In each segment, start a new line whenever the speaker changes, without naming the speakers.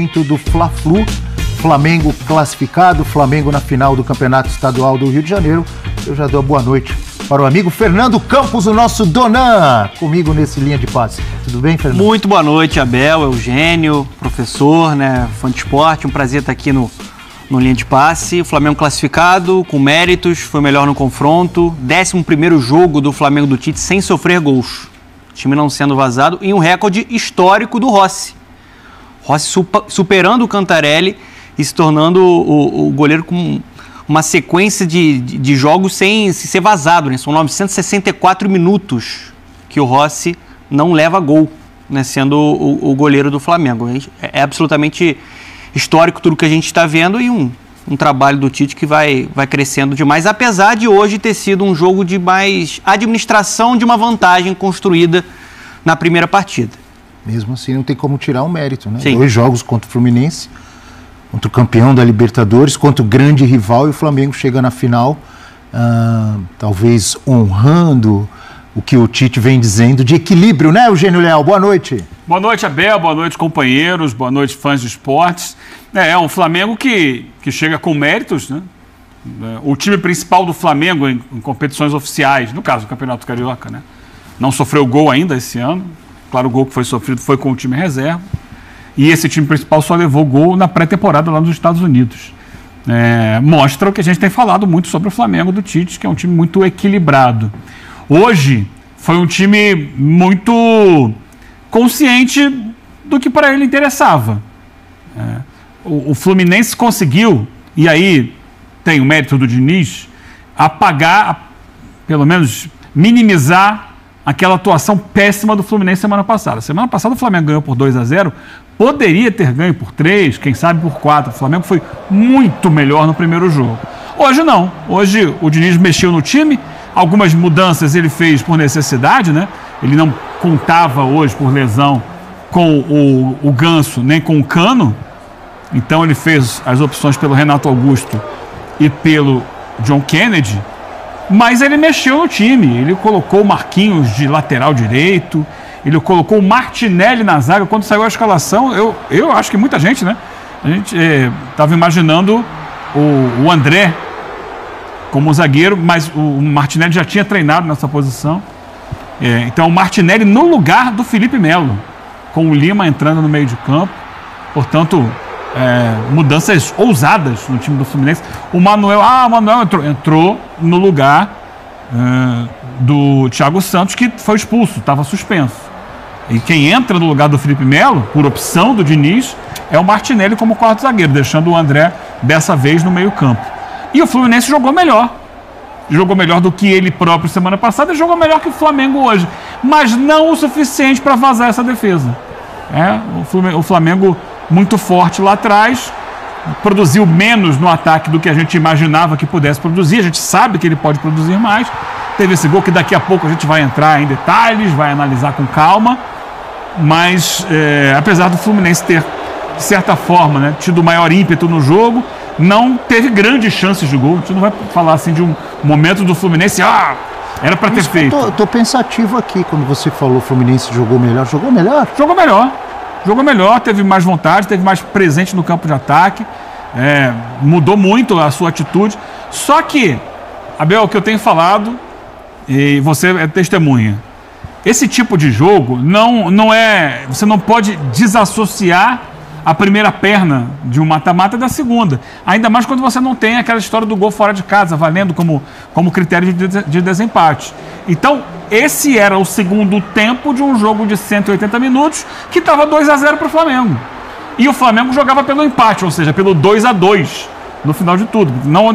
momento do Fla-Flu. Flamengo classificado, Flamengo na final do Campeonato Estadual do Rio de Janeiro. Eu já dou a boa noite para o amigo Fernando Campos, o nosso Donan, comigo nesse Linha de Passe. Tudo bem, Fernando?
Muito boa noite, Abel, Eugênio, professor, fã de esporte. Um prazer estar aqui no Linha de Passe. O Flamengo classificado, com méritos, foi melhor no confronto. 11º jogo do Flamengo do Tite sem sofrer gols. O time não sendo vazado e um recorde histórico do Rossi. Rossi superando o Cantarelli e se tornando o goleiro com uma sequência de jogos sem ser vazado, né? São 964 minutos que o Rossi não leva gol, né? Sendo o goleiro do Flamengo. É absolutamente histórico tudo que a gente está vendo e um trabalho do Tite que vai crescendo demais, apesar de hoje ter sido um jogo de mais administração de uma vantagem construída na primeira partida. Mesmo assim, não tem como tirar o mérito, né? Sim.
2 jogos contra o Fluminense, contra o campeão da Libertadores, contra o grande rival, e o Flamengo chega na final, talvez honrando o que o Tite vem dizendo de equilíbrio, né, Eugênio Leal? Boa noite.
Boa noite, Abel, boa noite, companheiros, boa noite, fãs de esportes. É um Flamengo que chega com méritos, né? O time principal do Flamengo em competições oficiais, no caso do Campeonato Carioca, né? Não sofreu gol ainda esse ano. Claro, o gol que foi sofrido foi com o time reserva. E esse time principal só levou gol na pré-temporada lá nos Estados Unidos. Mostra o que a gente tem falado muito sobre o Flamengo do Tite, que é um time muito equilibrado. Hoje foi um time muito consciente do que para ele interessava. O Fluminense conseguiu, e aí tem o mérito do Diniz, apagar, pelo menos minimizar aquela atuação péssima do Fluminense semana passada. Semana passada o Flamengo ganhou por 2-0, poderia ter ganho por 3, quem sabe por 4. O Flamengo foi muito melhor no primeiro jogo. Hoje não. Hoje o Diniz mexeu no time, algumas mudanças ele fez por necessidade, né? Ele não contava hoje por lesão com o Ganso nem com o Cano, então ele fez as opções pelo Renato Augusto e pelo John Kennedy. Mas ele mexeu no time, ele colocou o Marquinhos de lateral direito, ele colocou o Martinelli na zaga. Quando saiu a escalação, eu acho que muita gente, né? A gente estava imaginando o André como zagueiro, mas o Martinelli já tinha treinado nessa posição. Então o Martinelli no lugar do Felipe Melo, com o Lima entrando no meio de campo. Portanto, mudanças ousadas no time do Fluminense. O Manuel entrou no lugar do Thiago Santos, que foi expulso, estava suspenso. E quem entra no lugar do Felipe Melo, por opção do Diniz, é o Martinelli como quarto zagueiro, deixando o André dessa vez no meio campo. E o Fluminense jogou melhor. Jogou melhor do que ele próprio semana passada e jogou melhor que o Flamengo hoje. Mas não o suficiente para vazar essa defesa. O Flamengo muito forte lá atrás, produziu menos no ataque do que a gente imaginava que pudesse produzir. A gente sabe que ele pode produzir mais. Teve esse gol que daqui a pouco a gente vai entrar em detalhes, vai analisar com calma. Mas, apesar do Fluminense ter, de certa forma, né, tido maior ímpeto no jogo, não teve grandes chances de gol. A gente não vai falar assim de um momento do Fluminense, era para ter feito.
Eu tô pensativo aqui, quando você falou o Fluminense jogou melhor. Jogou melhor?
Jogou melhor. Jogou melhor, teve mais vontade, teve mais presente no campo de ataque, mudou muito a sua atitude. Só que, Abel, o que eu tenho falado, e você é testemunha, esse tipo de jogo não é. Você não pode desassociar a primeira perna de um mata-mata da segunda. Ainda mais quando você não tem aquela história do gol fora de casa, valendo como critério de desempate. Então, esse era o segundo tempo de um jogo de 180 minutos que estava 2-0 para o Flamengo. E o Flamengo jogava pelo empate, ou seja, pelo 2-2 no final de tudo.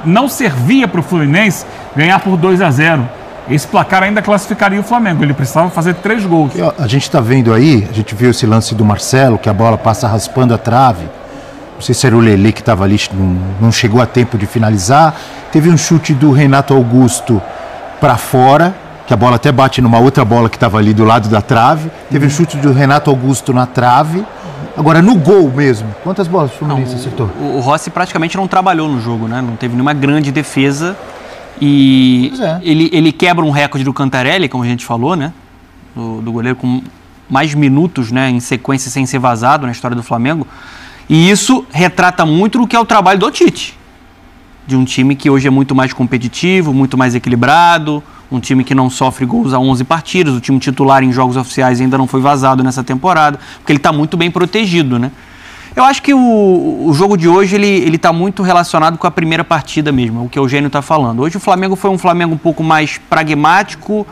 Não servia para o Fluminense ganhar por 2-0. Esse placar ainda classificaria o Flamengo. Ele precisava fazer 3 gols.
A gente está vendo aí, a gente viu esse lance do Marcelo, que a bola passa raspando a trave. Não sei se era o Lelê que estava ali, não chegou a tempo de finalizar. Teve um chute do Renato Augusto para fora, que a bola até bate numa outra bola que estava ali do lado da trave. Teve um chute do Renato Augusto na trave. Agora, no gol mesmo, quantas bolas o Fluminense acertou?
O Rossi praticamente não trabalhou no jogo, né? Não teve nenhuma grande defesa. E ele quebra um recorde do Cantarelli, como a gente falou, né? Do goleiro com mais minutos, né, em sequência sem ser vazado na história do Flamengo. E isso retrata muito o que é o trabalho do Tite. De um time que hoje é muito mais competitivo, muito mais equilibrado, um time que não sofre gols a 11 partidas, o time titular em jogos oficiais ainda não foi vazado nessa temporada, porque ele está muito bem protegido, né? Eu acho que o jogo de hoje, ele está muito relacionado com a primeira partida mesmo, o que o Eugênio está falando. Hoje o Flamengo foi um Flamengo um pouco mais pragmático,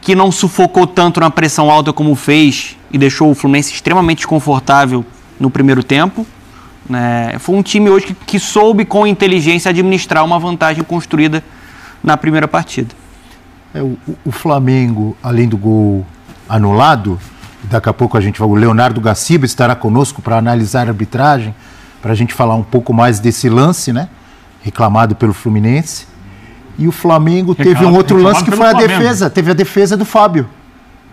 que não sufocou tanto na pressão alta como fez e deixou o Fluminense extremamente desconfortável no primeiro tempo. Foi um time hoje que soube com inteligência administrar uma vantagem construída na primeira partida.
O Flamengo, além do gol anulado, daqui a pouco o Leonardo Gaciba estará conosco para analisar a arbitragem, para a gente falar um pouco mais desse lance, né, reclamado pelo Fluminense. E o Flamengo teve um outro lance que foi a defesa, teve a defesa do Fábio.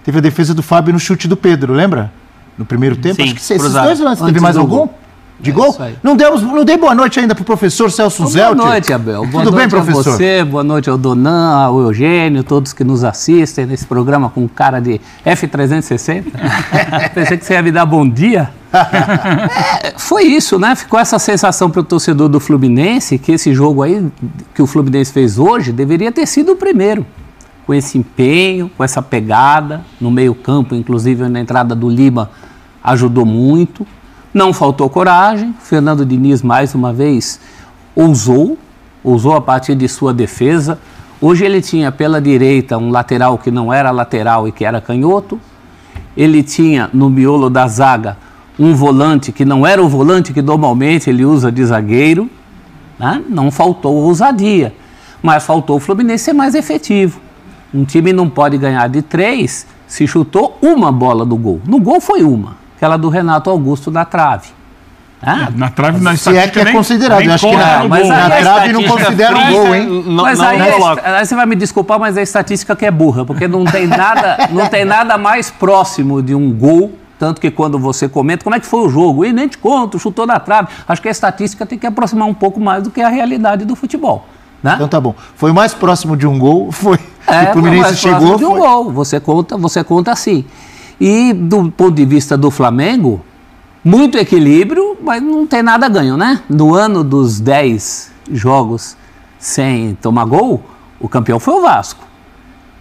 Teve a defesa do Fábio no chute do Pedro, lembra? No primeiro tempo,
sim,
acho que esses dois lances. Teve mais algum? De gol? Não dei boa noite ainda para o professor Celso Zelt.
Boa noite, Abel.
Tudo bem, professor?
A você, boa noite ao Donan, ao Eugênio, todos que nos assistem nesse programa com cara de F360. Pensei que você ia me dar bom dia. Foi isso, né? Ficou essa sensação para o torcedor do Fluminense que esse jogo aí que o Fluminense fez hoje deveria ter sido o primeiro. Com esse empenho, com essa pegada, no meio-campo, inclusive na entrada do Lima, ajudou muito. Não faltou coragem, Fernando Diniz mais uma vez ousou a partir de sua defesa. Hoje ele tinha pela direita um lateral que não era lateral e que era canhoto. Ele tinha no miolo da zaga um volante que não era o volante que normalmente ele usa de zagueiro, né? Não faltou ousadia, mas faltou o Fluminense ser mais efetivo. Um time não pode ganhar de 3 se chutou uma bola do gol. No gol foi uma. Aquela do Renato Augusto na trave.
Na trave, na
se é que é considerado. Eu acho que na trave não considera um gol, hein?
Mas aí você vai me desculpar, mas a estatística que é burra, porque não tem nada mais próximo de um gol, tanto que quando você comenta, como é que foi o jogo? E nem te conto, chutou na trave. Acho que a estatística tem que aproximar um pouco mais do que a realidade do futebol. Né?
Então tá bom. Foi mais próximo de um gol, foi.
O Fluminense chegou. De um gol. Você conta assim. E do ponto de vista do Flamengo, muito equilíbrio, mas não tem nada ganho, né? No ano dos 10 jogos sem tomar gol, o campeão foi o Vasco.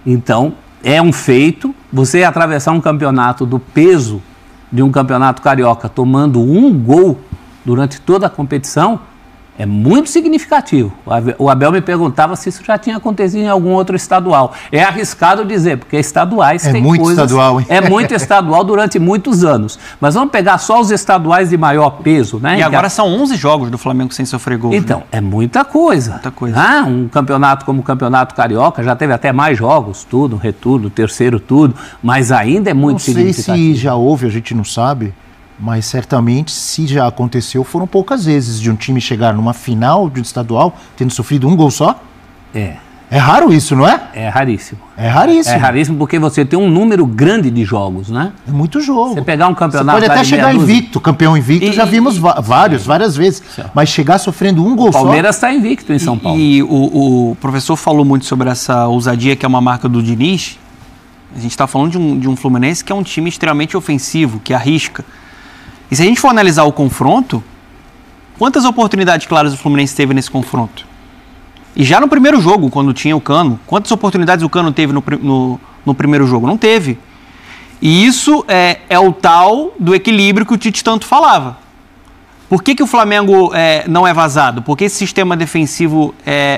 Então, é um feito você atravessar um campeonato do peso de um campeonato carioca tomando um gol durante toda a competição. É muito significativo. O Abel me perguntava se isso já tinha acontecido em algum outro estadual. É arriscado dizer, porque estaduais tem
muito
coisas...
estadual, hein?
É muito estadual durante muitos anos. Mas vamos pegar só os estaduais de maior peso, né?
E agora são 11 jogos do Flamengo sem sofrer gol.
Então,
né?
É muita coisa.
Muita coisa.
Um campeonato como o Campeonato Carioca já teve até mais jogos, tudo, retorno, terceiro, tudo. Mas ainda é muito significativo.
Não sei se já houve, a gente não sabe. Mas certamente, se já aconteceu, foram poucas vezes de um time chegar numa final de estadual tendo sofrido um gol só. É raro isso, não é?
É raríssimo.
É raríssimo.
É raríssimo porque você tem um número grande de jogos, né?
É muito jogo.
Você pegar um campeonato...
Você pode até chegar invicto, campeão invicto, já vimos várias vezes. Mas chegar sofrendo um gol só...
O Palmeiras está invicto em São Paulo.
E o professor falou muito sobre essa ousadia que é uma marca do Diniz. A gente está falando de um Fluminense que é um time extremamente ofensivo, que arrisca. E se a gente for analisar o confronto, quantas oportunidades claras o Fluminense teve nesse confronto? E já no primeiro jogo, quando tinha o Cano, quantas oportunidades o Cano teve no primeiro jogo? Não teve. E isso é o tal do equilíbrio que o Tite tanto falava. Por que o Flamengo não é vazado? Porque esse sistema defensivo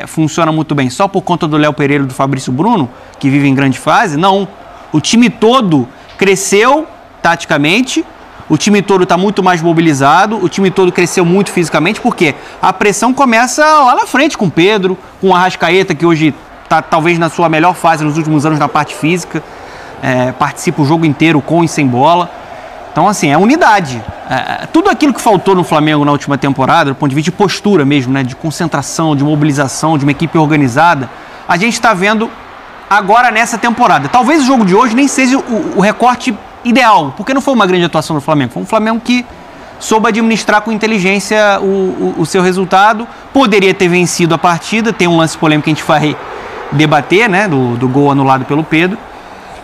funciona muito bem só por conta do Léo Pereira e do Fabrício Bruno, que vivem em grande fase? Não. O time todo cresceu taticamente. O time todo está muito mais mobilizado, o time todo cresceu muito fisicamente, porque a pressão começa lá na frente com o Pedro, com o Arrascaeta, que hoje está talvez na sua melhor fase nos últimos anos na parte física, participa o jogo inteiro com e sem bola. Então, assim, é unidade. Tudo aquilo que faltou no Flamengo na última temporada, do ponto de vista de postura mesmo, né, de concentração, de mobilização, de uma equipe organizada, a gente está vendo agora nessa temporada. Talvez o jogo de hoje nem seja o recorte ideal, porque não foi uma grande atuação do Flamengo. Foi um Flamengo que soube administrar com inteligência o seu resultado. Poderia ter vencido a partida. Tem um lance polêmico que a gente vai debater, né, do gol anulado pelo Pedro.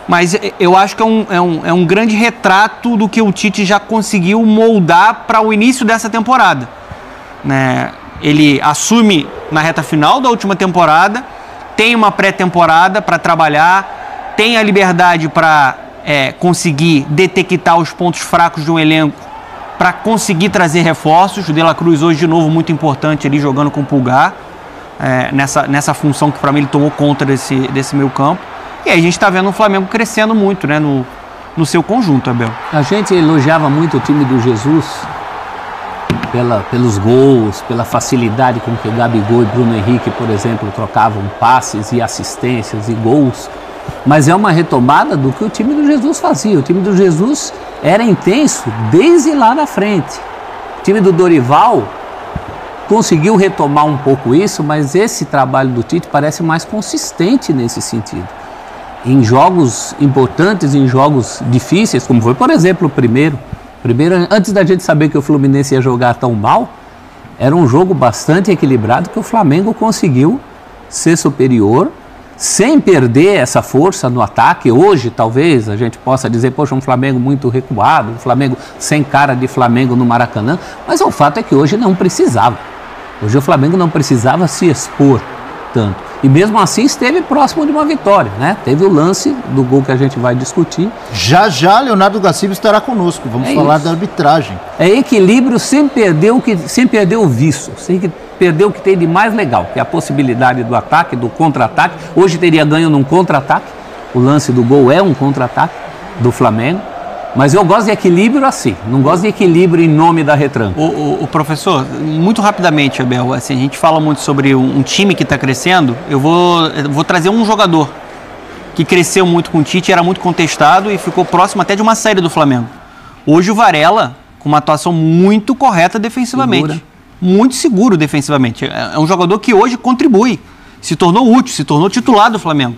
Mas eu acho que é um grande retrato do que o Tite já conseguiu moldar para o início dessa temporada, né? Ele assume na reta final da última temporada, tem uma pré-temporada para trabalhar, tem a liberdade para conseguir detectar os pontos fracos de um elenco, para conseguir trazer reforços. O De La Cruz hoje de novo muito importante ali jogando com o Pulgar, nessa função que para mim ele tomou conta desse meio campo. E aí a gente está vendo o Flamengo crescendo muito, né, no seu conjunto, Abel.
A gente elogiava muito o time do Jesus pelos gols, pela facilidade com que Gabigol e Bruno Henrique, por exemplo, trocavam passes e assistências e gols. Mas é uma retomada do que o time do Jesus fazia. O time do Jesus era intenso desde lá na frente. O time do Dorival conseguiu retomar um pouco isso, mas esse trabalho do Tite parece mais consistente nesse sentido. Em jogos importantes, em jogos difíceis, como foi, por exemplo, o primeiro, antes da gente saber que o Fluminense ia jogar tão mal, era um jogo bastante equilibrado que o Flamengo conseguiu ser superior, sem perder essa força no ataque. Hoje, talvez, a gente possa dizer, poxa, um Flamengo muito recuado, um Flamengo sem cara de Flamengo no Maracanã, mas o fato é que hoje não precisava. Hoje o Flamengo não precisava se expor tanto. E mesmo assim esteve próximo de uma vitória, né? Teve o lance do gol que a gente vai discutir.
Já Leonardo Gaciba estará conosco. Vamos falar da arbitragem.
É equilíbrio sem perder o vício, sem perder o que tem de mais legal, que é a possibilidade do ataque, do contra-ataque. Hoje teria ganho num contra-ataque. O lance do gol é um contra-ataque do Flamengo. Mas eu gosto de equilíbrio assim, não gosto de equilíbrio em nome da retranca.
O professor, muito rapidamente, Abel, assim, a gente fala muito sobre um time que está crescendo. Eu vou trazer um jogador que cresceu muito com o Tite, era muito contestado e ficou próximo até de uma saída do Flamengo. Hoje o Varela, com uma atuação muito correta defensivamente. Segura. Muito seguro defensivamente. É um jogador que hoje contribui, se tornou útil, se tornou titular do Flamengo.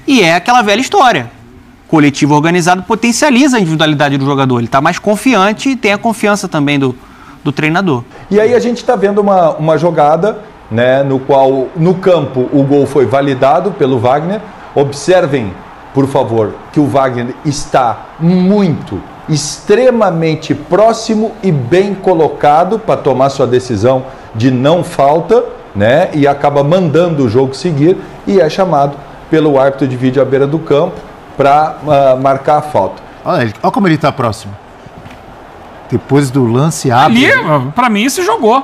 E é aquela velha história. Coletivo organizado potencializa a individualidade do jogador. Ele está mais confiante e tem a confiança também do treinador.
E aí a gente está vendo uma jogada, né, no qual no campo o gol foi validado pelo Wagner. Observem, por favor, que o Wagner está extremamente próximo e bem colocado para tomar sua decisão de não falta, né, e acaba mandando o jogo seguir e é chamado pelo árbitro de vídeo à beira do campo para marcar a falta.
Olha como ele está próximo. Depois do lance abre.
Ali, para mim, se jogou.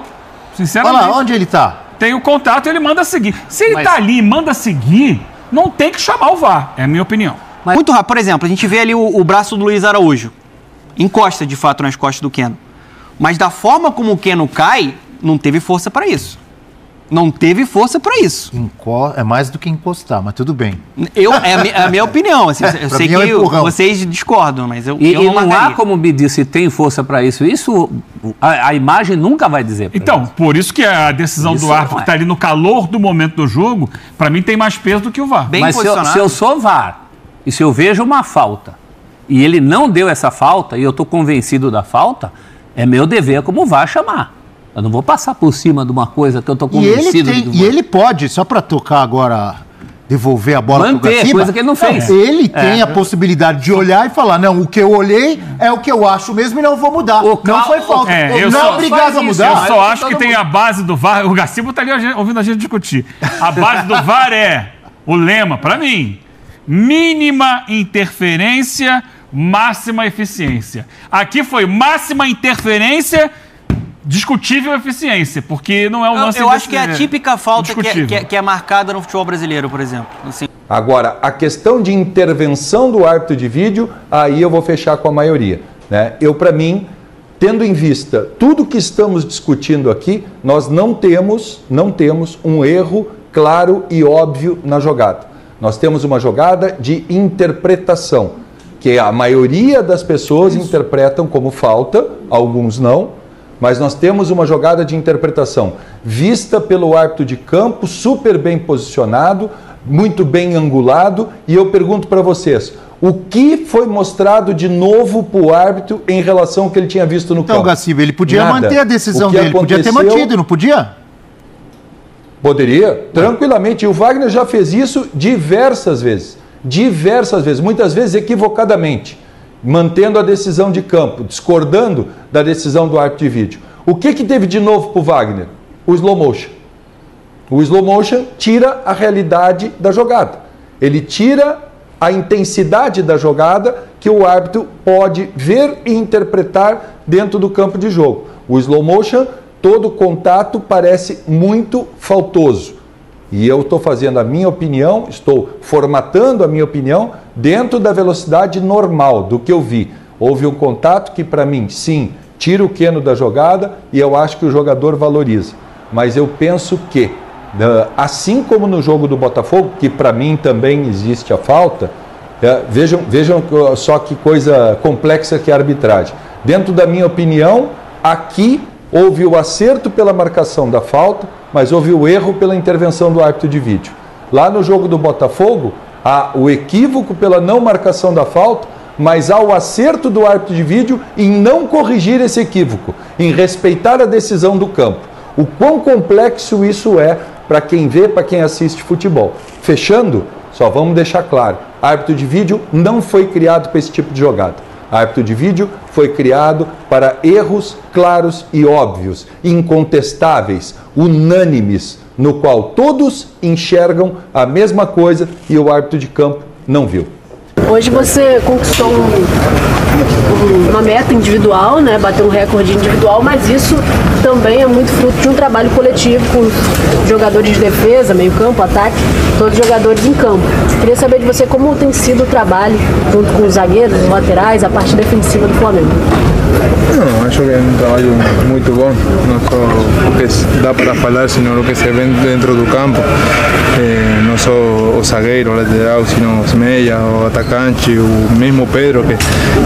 Sinceramente.
Olha lá, onde ele está?
Tem o contato e ele manda seguir. Se ele está ali e manda seguir, não tem que chamar o VAR. É a minha opinião.
Muito rápido. Por exemplo, a gente vê ali o braço do Luiz Araújo. Encosta, de fato, nas costas do Keno. Mas da forma como o Keno cai, não teve força para isso. Não teve força para isso.
É mais do que encostar, mas tudo bem.
É a minha opinião. Assim, eu sei que vocês discordam, mas eu
não há como medir se tem força para isso. Isso a imagem nunca vai dizer.
Então, por isso que a decisão do árbitro que está ali no calor do momento do jogo, para mim tem mais peso do que o VAR.
Bem posicionado. Se eu sou VAR e se eu vejo uma falta e ele não deu essa falta e eu estou convencido da falta, é meu dever como VAR chamar. Eu não vou passar por cima de uma coisa que eu estou convencido.
E ele pode, só para tocar agora, devolver a bola para o Gaciba,
coisa que ele não fez.
Ele tem a possibilidade de olhar e falar, não, o que eu olhei é o que eu acho mesmo e não vou mudar. Não foi falta. Não é obrigado a mudar.
Eu só acho que tem a base do VAR. O Gaciba está ali ouvindo a gente discutir. A base do VAR é o lema, para mim, mínima interferência, máxima eficiência. Aqui foi máxima interferência, discutível eficiência, porque não é um lance...
Eu acho que é a típica falta que é marcada no futebol brasileiro, por exemplo. Assim.
Agora, a questão de intervenção do árbitro de vídeo, aí eu vou fechar com a maioria, né? Para mim, tendo em vista tudo que estamos discutindo aqui, nós não temos um erro claro e óbvio na jogada. Nós temos uma jogada de interpretação, que a maioria das pessoas interpretam como falta, alguns não, mas nós temos uma jogada de interpretação vista pelo árbitro de campo, super bem posicionado, muito bem angulado, e eu pergunto para vocês, o que foi mostrado de novo para o árbitro em relação ao que ele tinha visto no campo?
Então, Gaciba, ele podia manter a decisão dele, podia ter mantido, não podia?
Poderia, tranquilamente, e o Wagner já fez isso diversas vezes. diversas vezes, muitas vezes equivocadamente, mantendo a decisão de campo, discordando da decisão do árbitro de vídeo. O que teve de novo para o Wagner? O slow motion. O slow motion tira a realidade da jogada. Ele tira a intensidade da jogada que o árbitro pode ver e interpretar dentro do campo de jogo. O slow motion, todo contato parece muito faltoso. E eu estou fazendo a minha opinião, estou formatando a minha opinião dentro da velocidade normal do que eu vi. Houve um contato que, para mim, sim, tira o queno da jogada e eu acho que o jogador valoriza. Mas eu penso que, assim como no jogo do Botafogo, que para mim também existe a falta, vejam só que coisa complexa que é a arbitragem. Dentro da minha opinião, aqui houve o acerto pela marcação da falta, mas houve o erro pela intervenção do árbitro de vídeo. Lá no jogo do Botafogo, há o equívoco pela não marcação da falta, mas há o acerto do árbitro de vídeo em não corrigir esse equívoco, em respeitar a decisão do campo. O quão complexo isso é para quem vê, para quem assiste futebol. Fechando, só vamos deixar claro, árbitro de vídeo não foi criado para esse tipo de jogada. Árbitro de vídeo foi criado para erros claros e óbvios, incontestáveis, unânimes, no qual todos enxergam a mesma coisa e o árbitro de campo não viu.
Hoje você conquistou uma meta individual, né? Bateu um recorde individual, mas isso também é muito fruto de um trabalho coletivo com jogadores de defesa, meio campo, ataque, todos os jogadores em campo. Queria saber de você como tem sido o trabalho junto com os zagueiros, os laterais, a parte defensiva do Flamengo.
Não, acho que é um trabalho muito bom, não só o que dá para falar, sino o que se vê dentro do campo. Não só o zagueiro, o lateral, sino os meias, o atacante, o mesmo Pedro,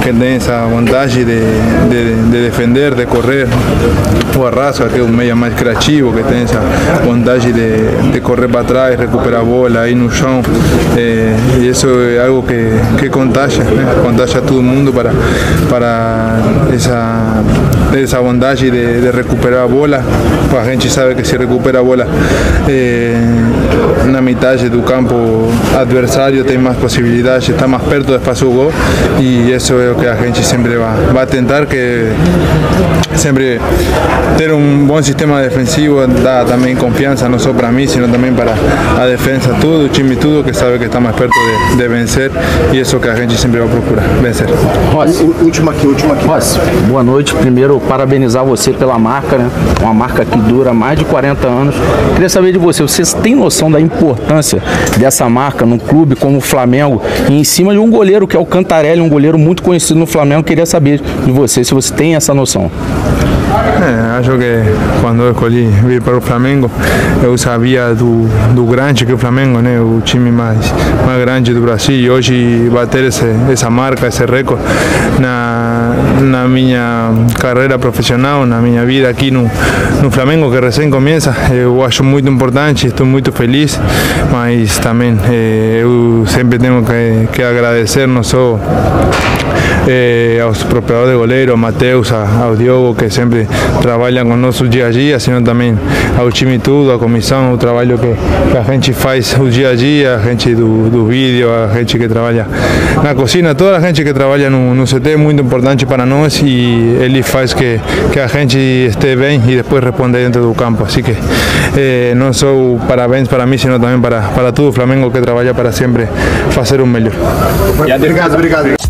que tem essa vontade de defender, de correr. O Arrasca, que é o meia mais criativo, que tem essa vontade de correr para trás, recuperar a bola aí no chão. E isso é algo que contagia, né? Contagia todo mundo para essa vontade de recuperar a bola. A gente sabe que se recupera a bola na metade do campo adversário, tem mais possibilidades, está mais perto do espaço do gol, e isso é o que a gente sempre vai tentar, que sempre ter um bom sistema defensivo dá também confiança, não só para mim, sino também para a defesa, tudo, o time, tudo, que sabe que está mais perto de vencer, e isso que a gente sempre vai procurar, vencer.
Rossi, última aqui. Rossi, boa noite. Primeiro, parabenizar você pela marca, né? Uma marca que dura mais de 40 anos. Queria saber de você, vocês têm noção da importância dessa marca num clube como o Flamengo, e em cima de um goleiro que é o Cantarelli, um goleiro muito conhecido no Flamengo? Queria saber de você se você tem essa noção.
Acho que quando eu escolhi vir para o Flamengo, eu sabia do grande que é o Flamengo, né? O time mais grande do Brasil, e hoje bater essa marca, esse recorde na minha carreira profissional, na minha vida aqui no Flamengo, que recém começa, eu acho muito importante, estou muito feliz, mas também eu sempre tenho que agradecer não só aos preparadores de goleiro, ao Matheus, ao Diogo, que sempre trabalham conosco dia a dia, sino também ao time todo, à comissão, o trabalho que a gente faz o dia a dia, a gente do vídeo, a gente que trabalha na cozinha, toda a gente que trabalha no CT é muito importante para nós, e ele faz que a gente esteja bem e depois responda dentro do campo. Assim que não só parabéns para mim, sino também para todo o Flamengo que trabalha para sempre fazer o melhor.
Obrigado.